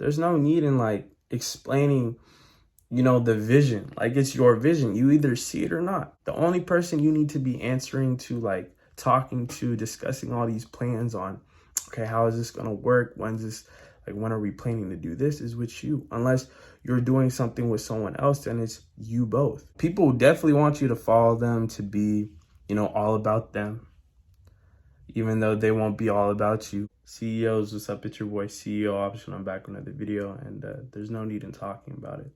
There's no need in like explaining, the vision. Like, it's your vision. You either see it or not. The only person you need to be answering to, like talking to, discussing all these plans on, okay, how is this going to work? When are we planning to do this, is with you. Unless you're doing something with someone else, then it's you both. People definitely want you to follow them, to be, all about them, even though they won't be all about you. CEOs, what's up? It's your boy CEO Option. I'm back with another video, and there's no need in talking about it.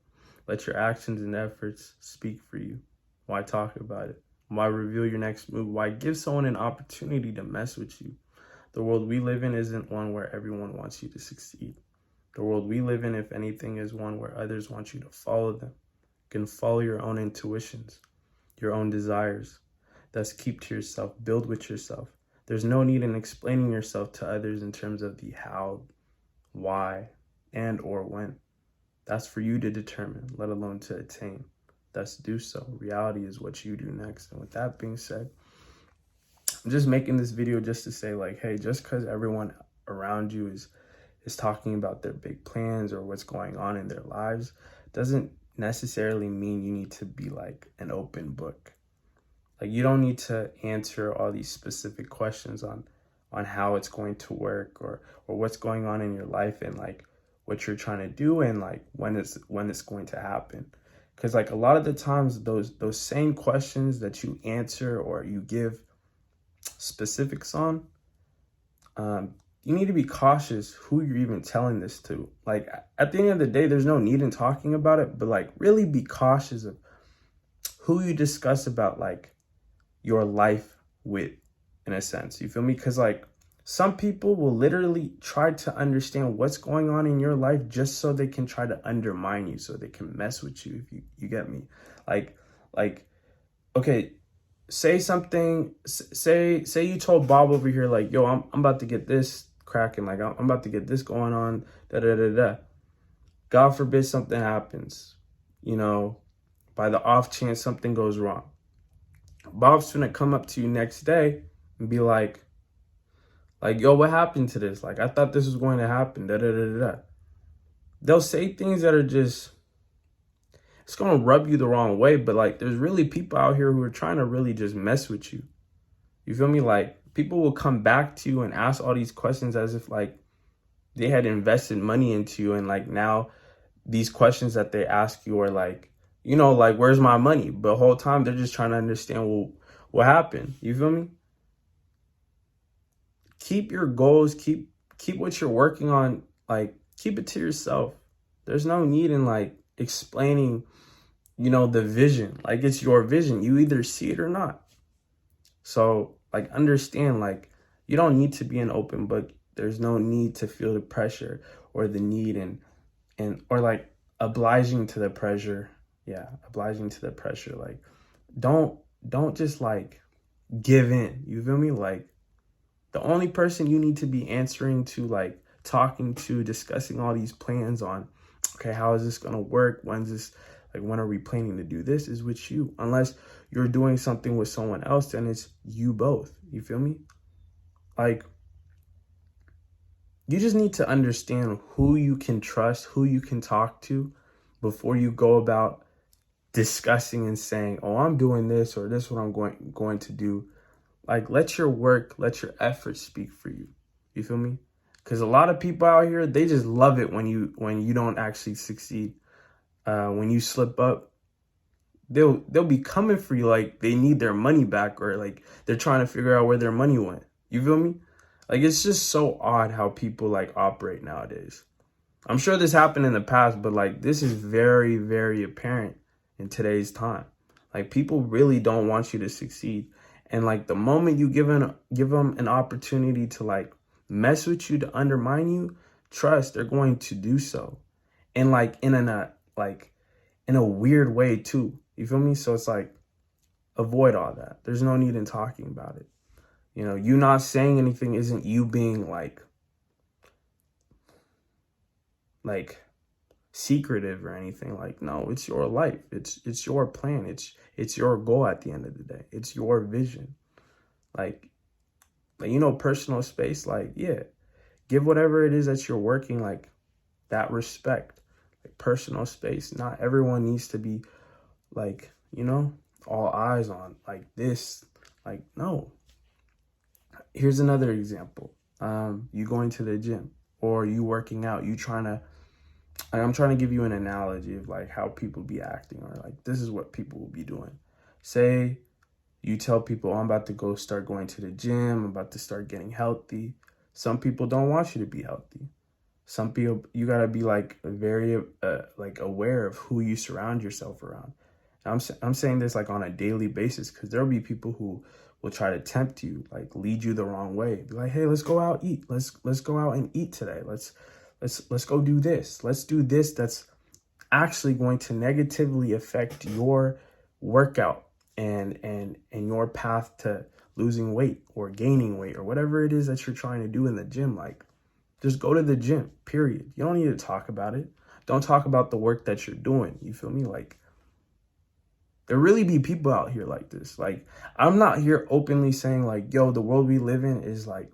Let your actions and efforts speak for you. Why talk about it? Why reveal your next move? Why give someone an opportunity to mess with you? The world we live in isn't one where everyone wants you to succeed. The world we live in, if anything, is one where others want you to follow them. You can follow your own intuitions, your own desires. Thus, keep to yourself, build with yourself. There's no need in explaining yourself to others in terms of the how, why, and or when. That's for you to determine, let alone to attain. Thus, do so. Reality is what you do next. And with that being said, I'm just making this video just to say, like, hey, just because everyone around you is talking about their big plans or what's going on in their lives doesn't necessarily mean you need to be like an open book. Like, you don't need to answer all these specific questions on how it's going to work or what's going on in your life and like what you're trying to do and like when it's going to happen. Because like a lot of the times those same questions that you answer or you give specifics on, you need to be cautious who you're even telling this to. Like, at the end of the day, there's no need in talking about it, but like really be cautious of who you discuss about like your life with, in a sense. You feel me? Because like some people will literally try to understand what's going on in your life just so they can try to undermine you, so they can mess with you, if you get me. Like, okay, say something, say you told Bob over here, like, yo, I'm about to get this cracking, like I'm about to get this going on, God forbid something happens, by the off chance something goes wrong. Bob's gonna come up to you next day and be like, yo, what happened to this? Like, I thought this was going to happen, They'll say things that are just, it's going to rub you the wrong way, but like there's really people out here who are trying to really just mess with you. You feel me? Like, people will come back to you and ask all these questions as if like they had invested money into you, and like now these questions that they ask you are like, like, where's my money? But the whole time they're just trying to understand, well, what happened? You feel me? Keep your goals, keep what you're working on, like keep it to yourself. There's no need in like explaining, the vision. Like, it's your vision. You either see it or not. So like, understand, like, you don't need to be an open book. There's no need to feel the pressure or the need and or like obliging to the pressure. Yeah, obliging to the pressure. Like, don't just like give in. You feel me? Like, the only person you need to be answering to, like talking to, discussing all these plans on, okay, how is this going to work? When are we planning to do this, is with you. Unless you're doing something with someone else, then it's you both. You feel me? Like, you just need to understand who you can trust, who you can talk to before you go about discussing and saying, oh, I'm doing this, or this is what I'm going to do. Like, let your work, let your efforts speak for you. You feel me? Because a lot of people out here, they just love it when you don't actually succeed. When you slip up, they'll be coming for you like they need their money back, or like they're trying to figure out where their money went. You feel me? Like, it's just so odd how people like operate nowadays. I'm sure this happened in the past, but like this is very, very apparent in today's time. Like, people really don't want you to succeed. And like the moment you give them an opportunity to like mess with you, to undermine you, trust they're going to do so. And like in a weird way too. You feel me? So it's like, avoid all that. There's no need in talking about it. You not saying anything isn't you being like secretive or anything. Like, no, it's your life. It's your plan. It's your goal at the end of the day. It's your vision. Like personal space, like, yeah, give whatever it is that you're working, like that respect, like personal space. Not everyone needs to be like, all eyes on like this. Like, no. Here's another example. You going to the gym or you working out, I'm trying to give you an analogy of like how people be acting, or like this is what people will be doing. Say you tell people, I'm about to go start going to the gym, I'm about to start getting healthy. Some people don't want you to be healthy. Some people, you gotta be like very like aware of who you surround yourself around. I'm saying this like on a daily basis, because there'll be people who will try to tempt you, like lead you the wrong way. Be like, hey, let's go out eat. Let's go out and eat today. Let's go do this. Let's do this. That's actually going to negatively affect your workout and your path to losing weight or gaining weight or whatever it is that you're trying to do in the gym. Like, just go to the gym, period. You don't need to talk about it. Don't talk about the work that you're doing. You feel me? Like, there really be people out here like this. Like, I'm not here openly saying like, yo, the world we live in is like,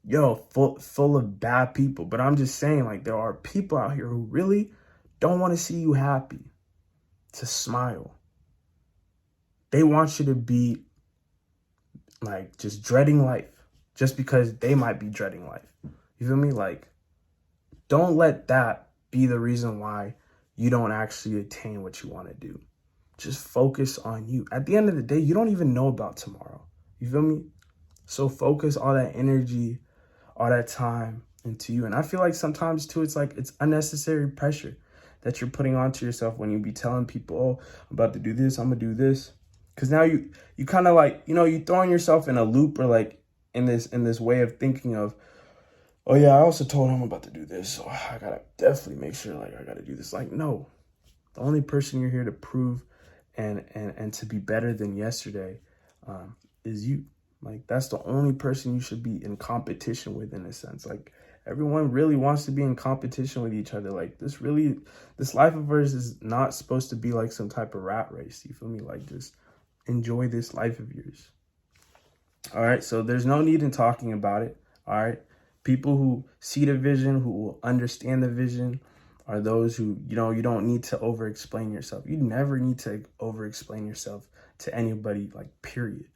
yo, full of bad people. But I'm just saying like there are people out here who really don't want to see you happy, to smile. They want you to be like just dreading life just because they might be dreading life. You feel me? Like, don't let that be the reason why you don't actually attain what you want to do. Just focus on you. At the end of the day, you don't even know about tomorrow. You feel me? So focus all that energy, all that time into you. And I feel like sometimes too, it's like it's unnecessary pressure that you're putting onto yourself when you be telling people, oh, I'm about to do this, I'm gonna do this. Because now you kind of like, you throwing yourself in a loop, or like in this way of thinking of, oh yeah, I also told him I'm about to do this, so I gotta definitely make sure like I gotta do this. Like, no, the only person you're here to prove and to be better than yesterday is you. Like, that's the only person you should be in competition with, in a sense. Like, everyone really wants to be in competition with each other. Like, this life of ours is not supposed to be like some type of rat race. You feel me? Like, just enjoy this life of yours. All right. So there's no need in talking about it. All right. People who see the vision, who will understand the vision, are those who, you don't need to over explain yourself. You never need to over explain yourself to anybody, like, period.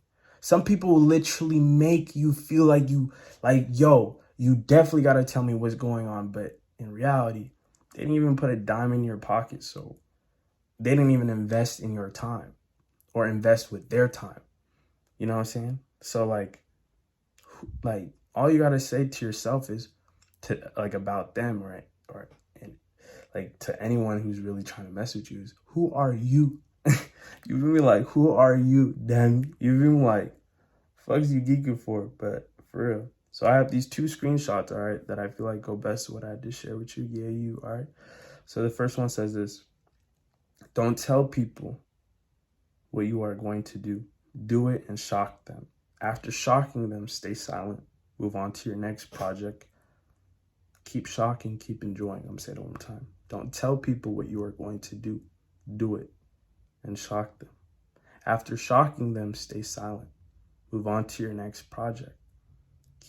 Some people will literally make you feel like yo, you definitely got to tell me what's going on. But in reality, they didn't even put a dime in your pocket. So they didn't even invest in your time or invest with their time. You know what I'm saying? So like all you got to say to yourself is about them, right? And like to anyone who's really trying to mess with you is, who are you? You feel me? Like, who are you? Damn, you feel me? Like, fuck's you geeking for? But for real. So I have these 2 screenshots, all right, that I feel like go best to what I had to share with you. Yeah, you, all right? So the first one says this: don't tell people what you are going to do. Do it and shock them. After shocking them, stay silent. Move on to your next project. Keep shocking, keep enjoying. I'm saying it one more time. Don't tell people what you are going to do. Do it and shock them. After shocking them, stay silent. Move on to your next project.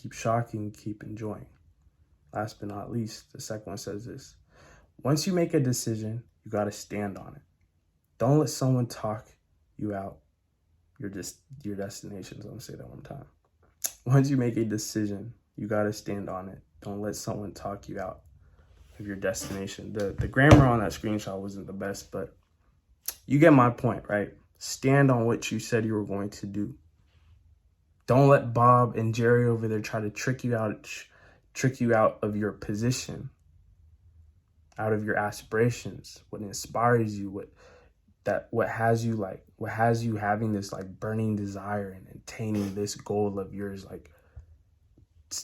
Keep shocking, keep enjoying. Last but not least, the second one says this: once you make a decision, you got to stand on it. Don't let someone talk you out your destination. So I'm going to say that one time. Once you make a decision, you got to stand on it. Don't let someone talk you out of your destination. The grammar on that screenshot wasn't the best, but you get my point, right? Stand on what you said you were going to do. Don't let Bob and Jerry over there try to trick you out of your position, out of your aspirations, what inspires you, what has you having this like burning desire and attaining this goal of yours. Like,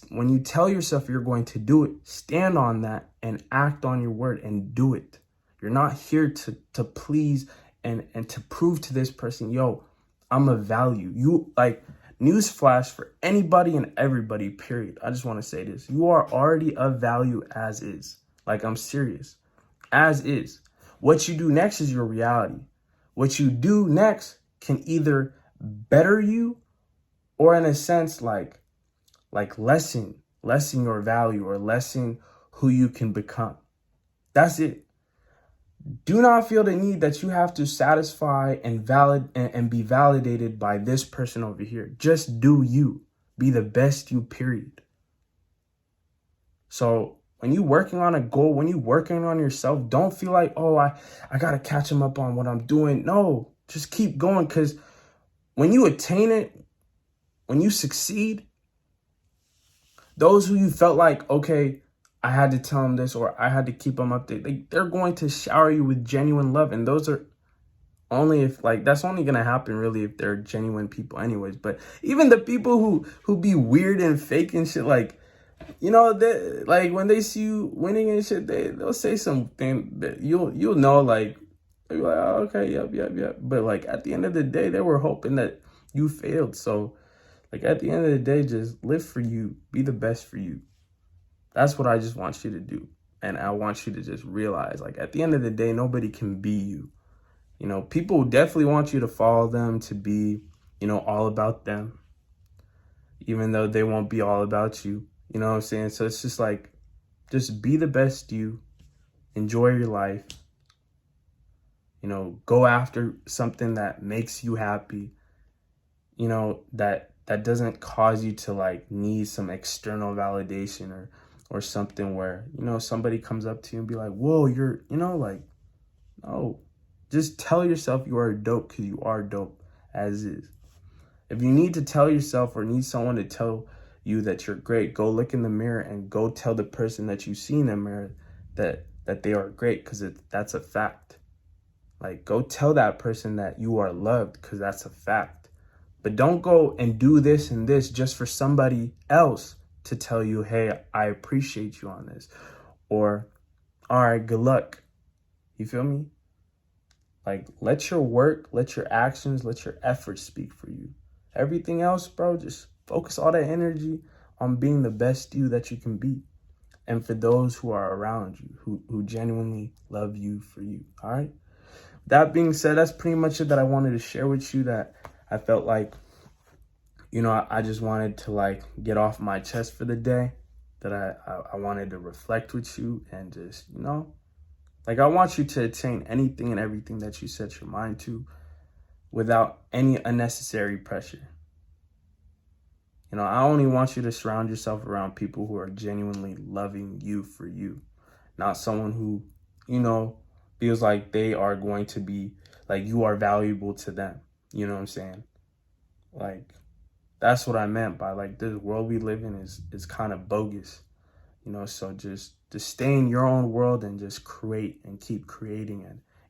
when you tell yourself you're going to do it, stand on that and act on your word and do it. You're not here to please and to prove to this person, yo, I'm of value. You, like, newsflash for anybody and everybody, period. I just want to say this: you are already of value as is. Like, I'm serious. As is. What you do next is your reality. What you do next can either better you or, in a sense, like lessen your value or lessen who you can become. That's it. Do not feel the need that you have to satisfy and be validated by this person over here. Just do you. Be the best you, period. So when you're working on a goal, when you're working on yourself, don't feel like, oh, I got to catch him up on what I'm doing. No, just keep going, because when you attain it, when you succeed, those who you felt like, okay, I had to tell them this or I had to keep them updated, they're going to shower you with genuine love. And those are only if, that's only going to happen really if they're genuine people anyways. But even the people who be weird and fake and shit, they, when they see you winning and shit, they'll say something that you'll know, they'll be like, oh, okay, yep. But at the end of the day, they were hoping that you failed. So at the end of the day, just live for you, be the best for you. That's what I just want you to do. And I want you to just realize, at the end of the day, nobody can be you. People definitely want you to follow them, to be, all about them, even though they won't be all about you. You know what I'm saying? So it's just just be the best you, enjoy your life, go after something that makes you happy, that doesn't cause you to need some external validation or something where, somebody comes up to you and be like, whoa, you're, no, just tell yourself you are dope, because you are dope as is. If you need to tell yourself or need someone to tell you that you're great, go look in the mirror and go tell the person that you see in the mirror that they are great, because that's a fact. Go tell that person that you are loved, because that's a fact. But don't go and do this and this just for somebody else to tell you, hey, I appreciate you on this. Or, all right, good luck. You feel me? Let your work, let your actions, let your efforts speak for you. Everything else, bro, just focus all that energy on being the best you that you can be. And for those who are around you, who genuinely love you for you, all right? That being said, that's pretty much it that I wanted to share with you, that I felt I just wanted to get off my chest for the day, that I wanted to reflect with you and just, I want you to attain anything and everything that you set your mind to without any unnecessary pressure. I only want you to surround yourself around people who are genuinely loving you for you, not someone who, feels like they are going to be, you are valuable to them. You know what I'm saying? That's what I meant by this world we live in is kind of bogus, so just stay in your own world and just create and keep creating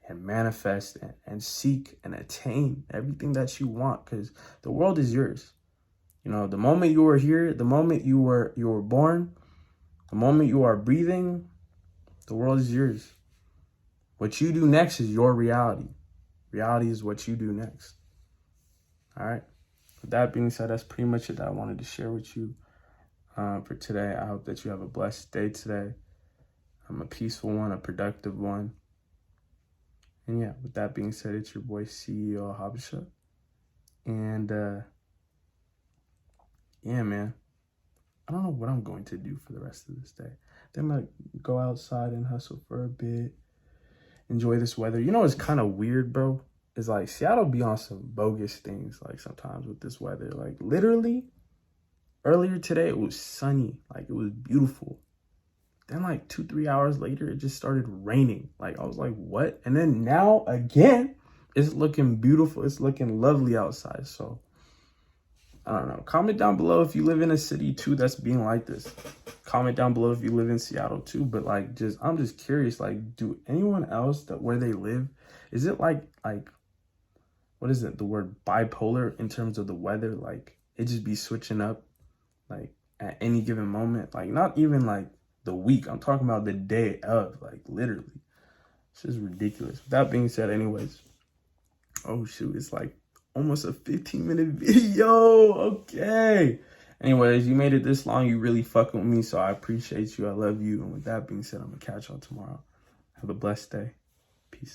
and manifest and seek and attain everything that you want, because the world is yours. The moment you were here, the moment you were born, the moment you are breathing, the world is yours. What you do next is your reality. Reality is what you do next. All right. With that being said, that's pretty much it that I wanted to share with you for today. I hope that you have a blessed day today. A peaceful one, a productive one. And yeah, with that being said, it's your boy CEO Habesha. And yeah, man, I don't know what I'm going to do for the rest of this day. Then I might go outside and hustle for a bit, enjoy this weather. It's kind of weird, bro. It's Seattle be on some bogus things, sometimes with this weather. Literally, earlier today, it was sunny. It was beautiful. Then 2-3 hours later, it just started raining. I was like, what? And then now, again, it's looking beautiful. It's looking lovely outside. So, I don't know. Comment down below if you live in a city, too, that's being like this. Comment down below if you live in Seattle, too. But, I'm just curious, do anyone else where they live, is it what is it, the word bipolar in terms of the weather? It just be switching up, at any given moment. Not even, the week. I'm talking about the day of, literally. It's just ridiculous. With that being said, anyways. Oh, shoot. It's, almost a 15-minute video. Okay. Anyways, you made it this long. You really fucking with me, so I appreciate you. I love you. And with that being said, I'm going to catch y'all tomorrow. Have a blessed day. Peace.